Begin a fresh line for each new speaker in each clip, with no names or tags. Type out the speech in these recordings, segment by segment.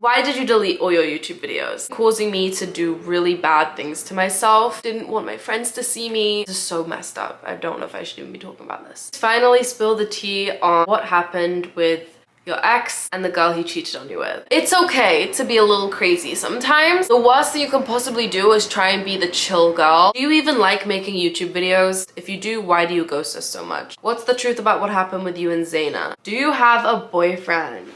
Why did you delete all your YouTube videos? Causing me to do really bad things to myself. Didn't want my friends to see me. This is so messed up. I don't know if I should even be talking about this. Finally spill the tea on what happened with your ex and the girl he cheated on you with. It's okay to be a little crazy sometimes. The worst thing you can possibly do is try and be the chill girl. Do you even like making YouTube videos? If you do, why do you ghost us so much? What's the truth about what happened with you and Zaina? Do you have a boyfriend?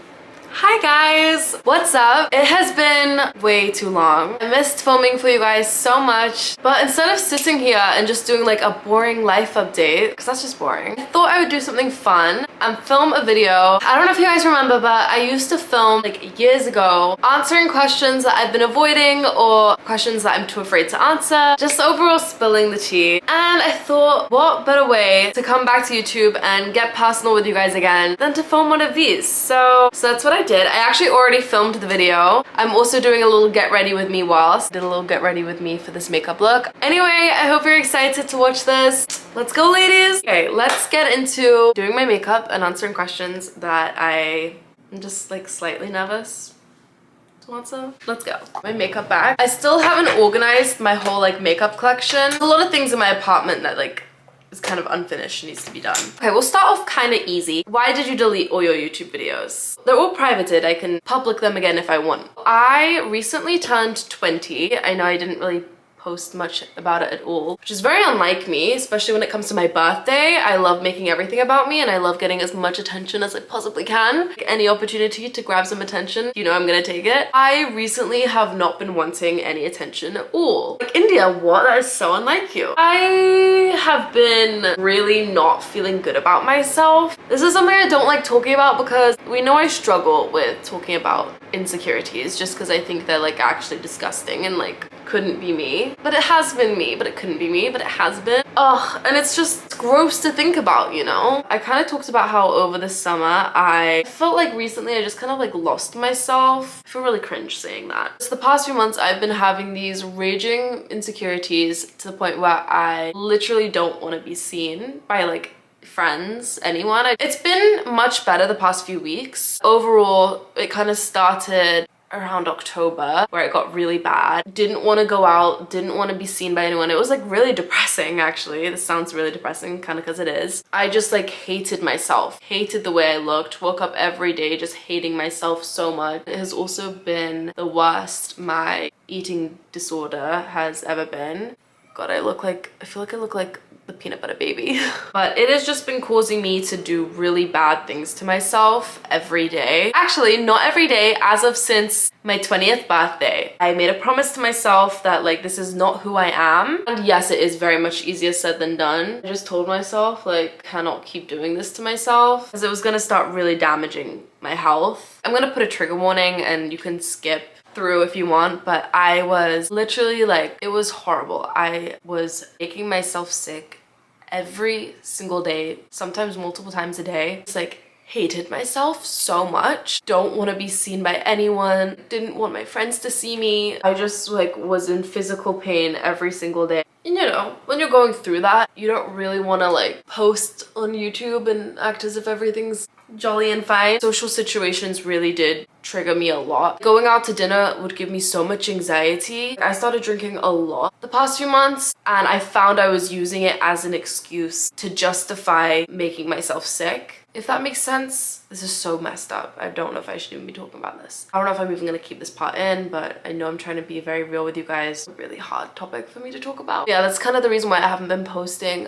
Hi guys! What's up? It has been way too long. I missed filming for you guys so much, but instead of sitting here and just doing like a boring life update, because that's just boring, I thought I would do something fun and film a video. I don't know if you guys remember, but I used to film like years ago answering questions that I've been avoiding or questions that I'm too afraid to answer, just overall spilling the tea. And I thought, what better way to come back to YouTube and get personal with you guys again than to film one of these. So that's what I did. I actually already filmed the video. I'm also doing a little get ready with me whilst. Did a little get ready with me for this makeup look. Anyway, I hope you're excited to watch this. Let's go, ladies. Okay, let's get into doing my makeup and answering questions that I'm just like slightly nervous to answer. Let's go. My makeup bag. I still haven't organized my whole like makeup collection. There's a lot of things in my apartment that like is kind of unfinished, needs to be done. Okay, we'll start off kind of easy. Why did you delete all your YouTube videos? They're all privated. I can public them again if I want. I recently turned 20. I know I didn't really post much about it at all, which is very unlike me, especially when it comes to my birthday. I love making everything about me and I love getting as much attention as I possibly can. Like, any opportunity to grab some attention, you know I'm gonna take it. I recently have not been wanting any attention at all. Like, India, what? That is so unlike you. I have been really not feeling good about myself. This is something I don't like talking about because we know I struggle with talking about insecurities just because I think they're like actually disgusting and like couldn't be me. But it has been me, but it couldn't be me, but it has been. Ugh, and it's just gross to think about, you know? I kind of talked about how over the summer I felt like recently I just kind of like lost myself. I feel really cringe saying that. So the past few months I've been having these raging insecurities to the point where I literally don't want to be seen by like friends, anyone. It's been much better the past few weeks. Overall, it kind of started around October where it got really bad. Didn't want to go out, didn't want to be seen by anyone. It was like really depressing actually. This sounds really depressing kind of because it is. I just like hated myself, hated the way I looked, woke up every day just hating myself so much. It has also been the worst my eating disorder has ever been. God, I feel like I look like the peanut butter baby. But it has just been causing me to do really bad things to myself every day. Actually, not every day, as of since my 20th birthday. I made a promise to myself that like this is not who I am. And yes, it is very much easier said than done. I just told myself like cannot keep doing this to myself because it was gonna start really damaging my health. I'm gonna put a trigger warning and you can skip through if you want, but I was literally like, it was horrible. I was making myself sick every single day, sometimes multiple times a day. It's like hated myself so much, don't want to be seen by anyone, didn't want my friends to see me. I just like was in physical pain every single day. And you know, when you're going through that, you don't really want to like post on YouTube and act as if everything's jolly and fine. Social situations really did trigger me a lot. Going out to dinner would give me so much anxiety. I started drinking a lot the past few months and I found I was using it as an excuse to justify making myself sick. If that makes sense. This is so messed up. I don't know if I should even be talking about this. I don't know if I'm even gonna keep this part in, but I know I'm trying to be very real with you guys. It's a really hard topic for me to talk about. Yeah, that's kind of the reason why I haven't been posting.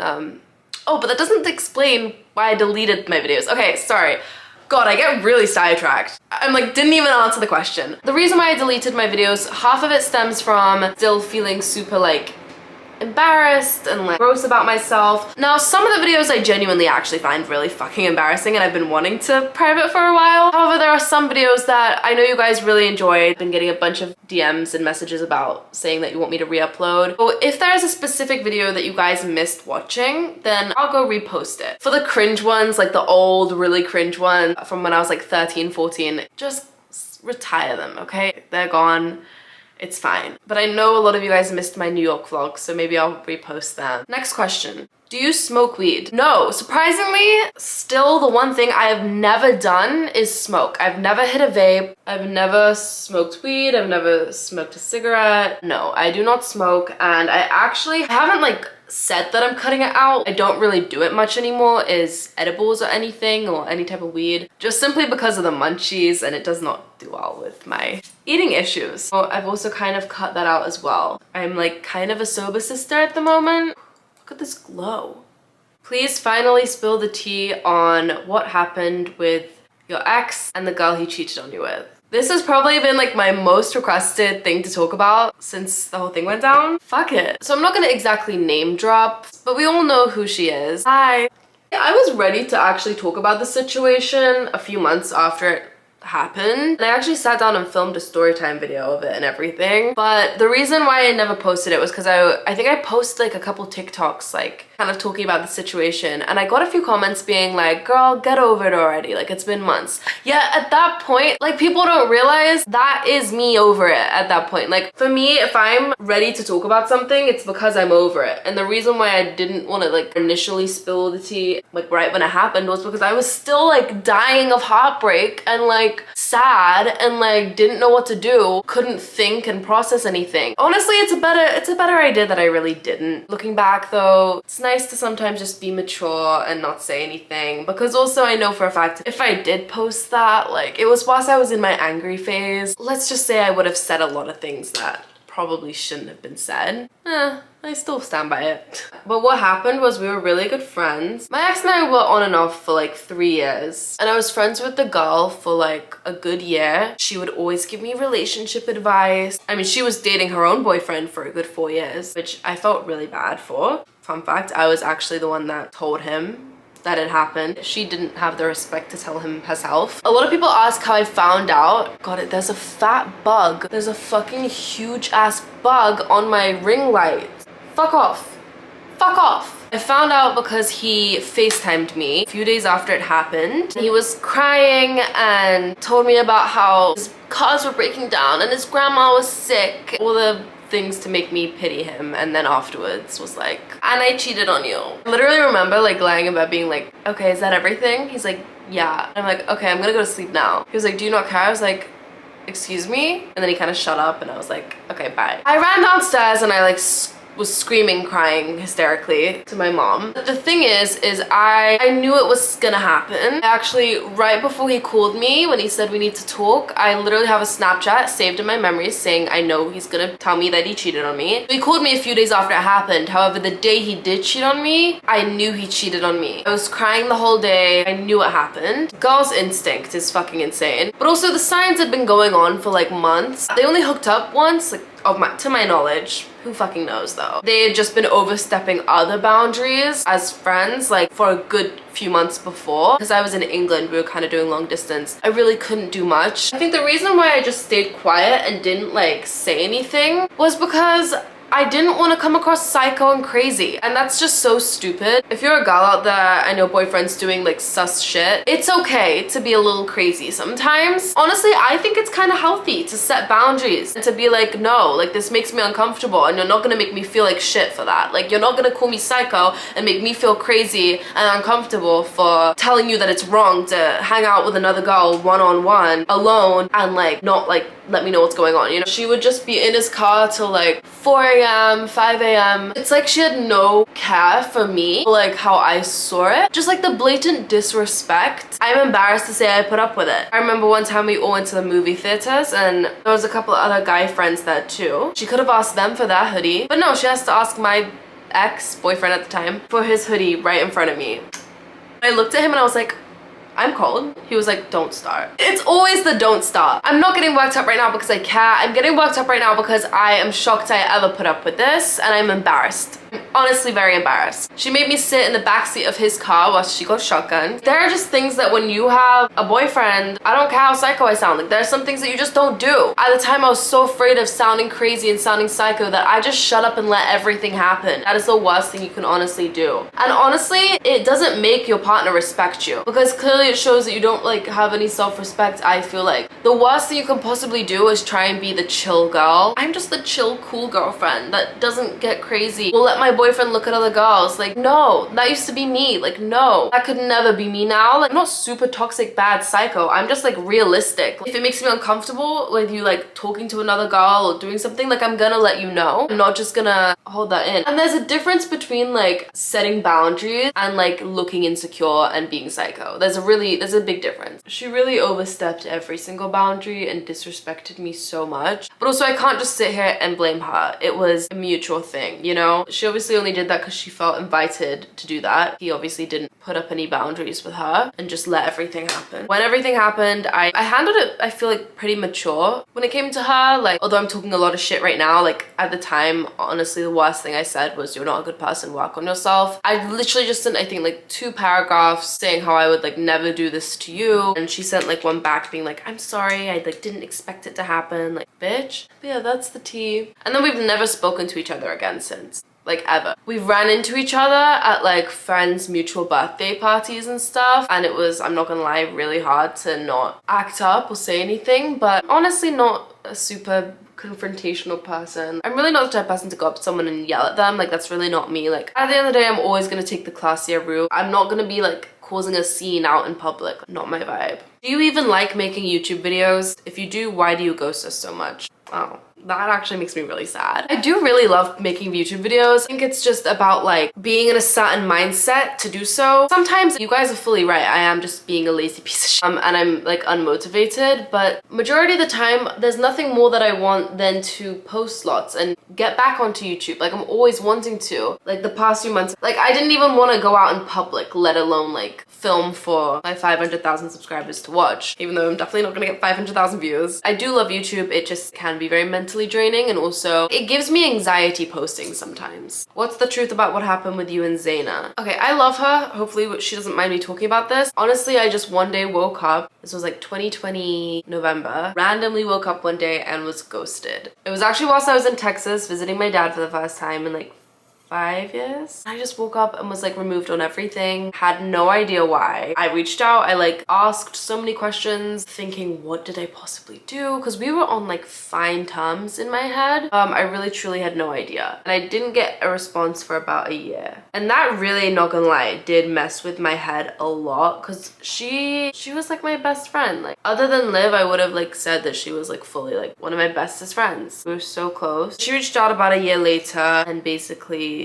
Oh, but that doesn't explain why I deleted my videos. Okay, sorry. God, I get really sidetracked. I'm like, didn't even answer the question. The reason why I deleted my videos, half of it stems from still feeling super like embarrassed and like gross about myself. Now, some of the videos I genuinely actually find really fucking embarrassing and I've been wanting to private for a while. However, there are some videos that I know you guys really enjoyed. I've been getting a bunch of DMs and messages about saying that you want me to re-upload. So if there is a specific video that you guys missed watching, then I'll go repost it. For the cringe ones, like the old, really cringe ones from when I was like 13, 14, just retire them, okay? They're gone. It's fine. But I know a lot of you guys missed my New York vlog, so maybe I'll repost them. Next question. Do you smoke weed? No. Surprisingly, still the one thing I have never done is smoke. I've never hit a vape. I've never smoked weed. I've never smoked a cigarette. No, I do not smoke, and I haven't like said that I'm cutting it out. I don't really do it much anymore, is edibles or anything or any type of weed, just simply because of the munchies, and it does not do well with my eating issues. So I've also kind of cut that out as well. I'm like kind of a sober sister at the moment. Look at this glow. Please finally spill the tea on what happened with your ex and the girl he cheated on you with. This has probably been like my most requested thing to talk about since the whole thing went down. Fuck it. So I'm not gonna exactly name drop, but we all know who she is. Hi. I was ready to actually talk about the situation a few months after it happened, and I actually sat down and filmed a story time video of it and everything. But the reason why I never posted it was because I think I posted like a couple TikToks like kind of talking about the situation, and I got a few comments being like, girl, get over it already, like it's been months. Yeah, at that point, like people don't realize that is me over it at that point. Like for me, if I'm ready to talk about something, it's because I'm over it. And the reason why I didn't want to like initially spill the tea like right when it happened was because I was still like dying of heartbreak and like sad and like didn't know what to do, couldn't think and process anything. Honestly, it's a better idea that I really didn't. Looking back though, it's nice to sometimes just be mature and not say anything, because also I know for a fact if I did post that, like it was whilst I was in my angry phase, let's just say I would have said a lot of things that probably shouldn't have been said. I still stand by it. But what happened was we were really good friends. My ex and I were on and off for like 3 years, and I was friends with the girl for like a good year. She would always give me relationship advice. I mean, she was dating her own boyfriend for a good 4 years, which I felt really bad for. Fun fact, I was actually the one that told him that it happened. She didn't have the respect to tell him herself. A lot of people ask how I found out. God, there's a fat bug. There's a fucking huge ass bug on my ring light. Fuck off. Fuck off. I found out because he FaceTimed me a few days after it happened. He was crying and told me about how his cars were breaking down and his grandma was sick. All the things to make me pity him, and then afterwards was like, and I cheated on you. I literally remember like lying in bed being like, okay, is that everything? He's like, yeah. I'm like, okay, I'm gonna go to sleep now. He was like, do you not care? I was like, excuse me? And then he kind of shut up and I was like, okay, bye. I ran downstairs and I like was screaming, crying hysterically to my mom. The thing is I knew it was gonna happen. Actually, right before he called me, when he said we need to talk, I literally have a Snapchat saved in my memories saying I know he's gonna tell me that he cheated on me. He called me a few days after it happened. However, the day he did cheat on me, I knew he cheated on me. I was crying the whole day. I knew it happened. Girl's instinct is fucking insane. But also the signs had been going on for like months. They only hooked up once, like to my knowledge. Who fucking knows though? They had just been overstepping other boundaries as friends like for a good few months before. Because I was in England, we were kind of doing long distance. I really couldn't do much. I think the reason why I just stayed quiet and didn't like say anything was because I didn't want to come across psycho and crazy, and that's just so stupid. If you're a girl out there and your boyfriend's doing like sus shit, it's okay to be a little crazy sometimes. Honestly, I think it's kind of healthy to set boundaries and to be like, no, like this makes me uncomfortable and you're not gonna make me feel like shit for that. Like you're not gonna call me psycho and make me feel crazy and uncomfortable for telling you that it's wrong to hang out with another girl one-on-one alone and like not like let me know what's going on, you know? She would just be in his car till like 4 a.m., 5 a.m. It's like she had no care for me, like how I saw it. Just like the blatant disrespect. I'm embarrassed to say I put up with it. I remember one time we all went to the movie theaters and there was a couple of other guy friends there too. She could have asked them for their hoodie, but no, she has to ask my ex-boyfriend at the time for his hoodie right in front of me. I looked at him and I was like, I'm cold. He was like, don't start. It's always the don't start. I'm not getting worked up right now because I care. I'm getting worked up right now because I am shocked I ever put up with this and I'm embarrassed. I'm honestly very embarrassed. She made me sit in the backseat of his car while she got shotgunned. There are just things that when you have a boyfriend, I don't care how psycho I sound, like there are some things that you just don't do. At the time I was so afraid of sounding crazy and sounding psycho that I just shut up and let everything happen. That is the worst thing you can honestly do. And honestly, it doesn't make your partner respect you, because clearly it shows that you don't like have any self-respect. I feel like the worst thing you can possibly do is try and be the chill girl. I'm just the chill, cool girlfriend that doesn't get crazy. Will let my boyfriend look at other girls. Like, no, that used to be me. Like, no, that could never be me now. Like, I'm not super toxic, bad psycho. I'm just like realistic. If it makes me uncomfortable with you like talking to another girl or doing something, like I'm gonna let you know. I'm not just gonna hold that in. And there's a difference between like setting boundaries and like looking insecure and being psycho. There's a big difference. She really overstepped every single boundary and disrespected me so much. But also I can't just sit here and blame her. It was a mutual thing, you know? She obviously only did that because she felt invited to do that. He obviously didn't put up any boundaries with her and just let everything happen. When everything happened, I handled it, I feel like, pretty mature when it came to her. Like, although I'm talking a lot of shit right now, like at the time, honestly, the worst thing I said was, you're not a good person, work on yourself. I literally just sent, I think, like 2 paragraphs saying how I would like never do this to you. And she sent like one back being like, I'm sorry, I like didn't expect it to happen. Like, bitch. But yeah, that's the tea. And then we've never spoken to each other again since. Like, ever. We ran into each other at like friends' mutual birthday parties and stuff, and it was, I'm not gonna lie, really hard to not act up or say anything, but honestly not a super confrontational person. I'm really not the type of person to go up to someone and yell at them. Like, that's really not me. Like, at the end of the day, I'm always gonna take the classier route. I'm not gonna be like causing a scene out in public. Not my vibe. Do you even like making YouTube videos? If you do, why do you ghost us so much? Oh, that actually makes me really sad. I do really love making YouTube videos. I think it's just about like being in a certain mindset to do so. Sometimes you guys are fully right. I am just being a lazy piece of shit and I'm like unmotivated, but majority of the time there's nothing more that I want than to post lots and get back onto YouTube. Like, I'm always wanting to. Like the past few months, like I didn't even want to go out in public, let alone like film for my 500,000 subscribers to watch, even though I'm definitely not gonna get 500,000 views. I do love YouTube. It just can be very mentally draining, and also it gives me anxiety posting sometimes. What's the truth about what happened with you and Zaina? Okay, I love her. Hopefully she doesn't mind me talking about this. Honestly, I just one day woke up, this was like 2020 November, randomly woke up one day and was ghosted. It was actually whilst I was in Texas visiting my dad for the first time in like 5 years. I just woke up and was like removed on everything. Had no idea why. I reached out, I like asked so many questions thinking, what did I possibly do? Because we were on like fine terms in my head. I really truly had no idea. And I didn't get a response for about a year. And that really, not gonna lie, did mess with my head a lot, because she was like my best friend. Like, other than Liv, I would have like said that she was like fully like one of my bestest friends. We were so close. She reached out about a year later and basically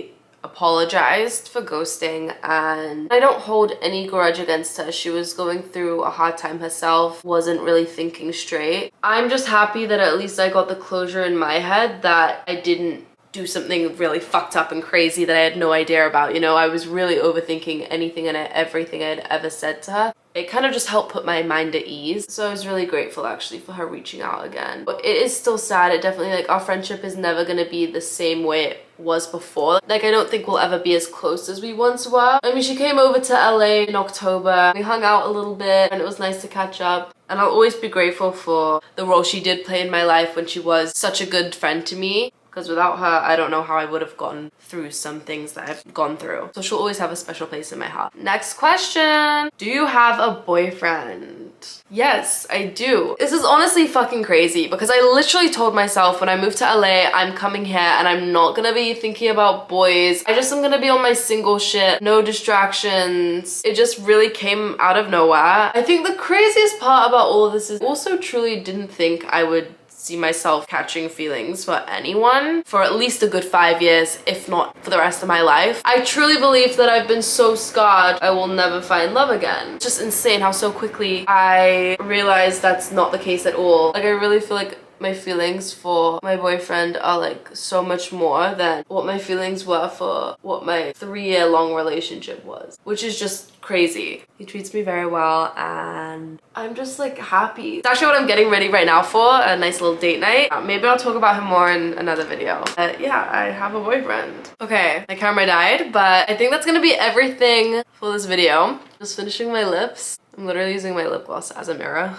apologized for ghosting, and I don't hold any grudge against her. She was going through a hard time herself, wasn't really thinking straight. I'm just happy that at least I got the closure in my head that I didn't do something really fucked up and crazy that I had no idea about, you know? I was really overthinking anything and everything I'd ever said to her. It kind of just helped put my mind at ease. So I was really grateful actually for her reaching out again. But it is still sad. It definitely, like, our friendship is never gonna be the same way it was before. Like, I don't think we'll ever be as close as we once were. I mean, she came over to LA in October. We hung out a little bit and it was nice to catch up. And I'll always be grateful for the role she did play in my life when she was such a good friend to me. Because without her, I don't know how I would have gone through some things that I've gone through. So she'll always have a special place in my heart. Next question. Do you have a boyfriend? Yes, I do. This is honestly fucking crazy because I literally told myself when I moved to LA, I'm coming here and I'm not gonna be thinking about boys. I just am gonna be on my single shit, no distractions. It just really came out of nowhere. I think the craziest part about all of this is also truly didn't think I would see myself catching feelings for anyone for at least a good 5 years, if not for the rest of my life. I truly believe that I've been so scarred I will never find love again. It's just insane how so quickly I realized that's not the case at all. Like, I really feel like my feelings for my boyfriend are like so much more than what my feelings were for what my 3-year-long relationship was, which is just crazy. He treats me very well and I'm just like happy. It's actually what I'm getting ready right now for, a nice little date night. Maybe I'll talk about him more in another video. But yeah, I have a boyfriend. Okay, my camera died, but I think that's gonna be everything for this video. Just finishing my lips. I'm literally using my lip gloss as a mirror.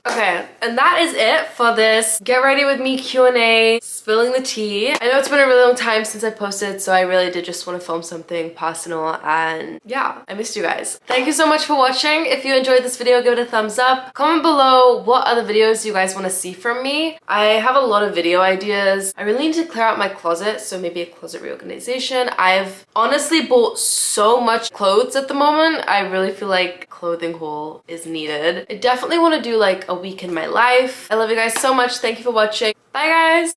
Okay, and that is it for this Get Ready With Me Q&A, spilling the tea. I know it's been a really long time since I posted, so I really did just want to film something personal, and yeah, I missed you guys. Thank you so much for watching. If you enjoyed this video, give it a thumbs up. Comment below what other videos you guys want to see from me. I have a lot of video ideas. I really need to clear out my closet, so maybe a closet reorganization. I've honestly bought so much clothes at the moment. I really feel like clothing haul is needed. I definitely want to do like a week in my life. I love you guys so much. Thank you for watching. Bye guys!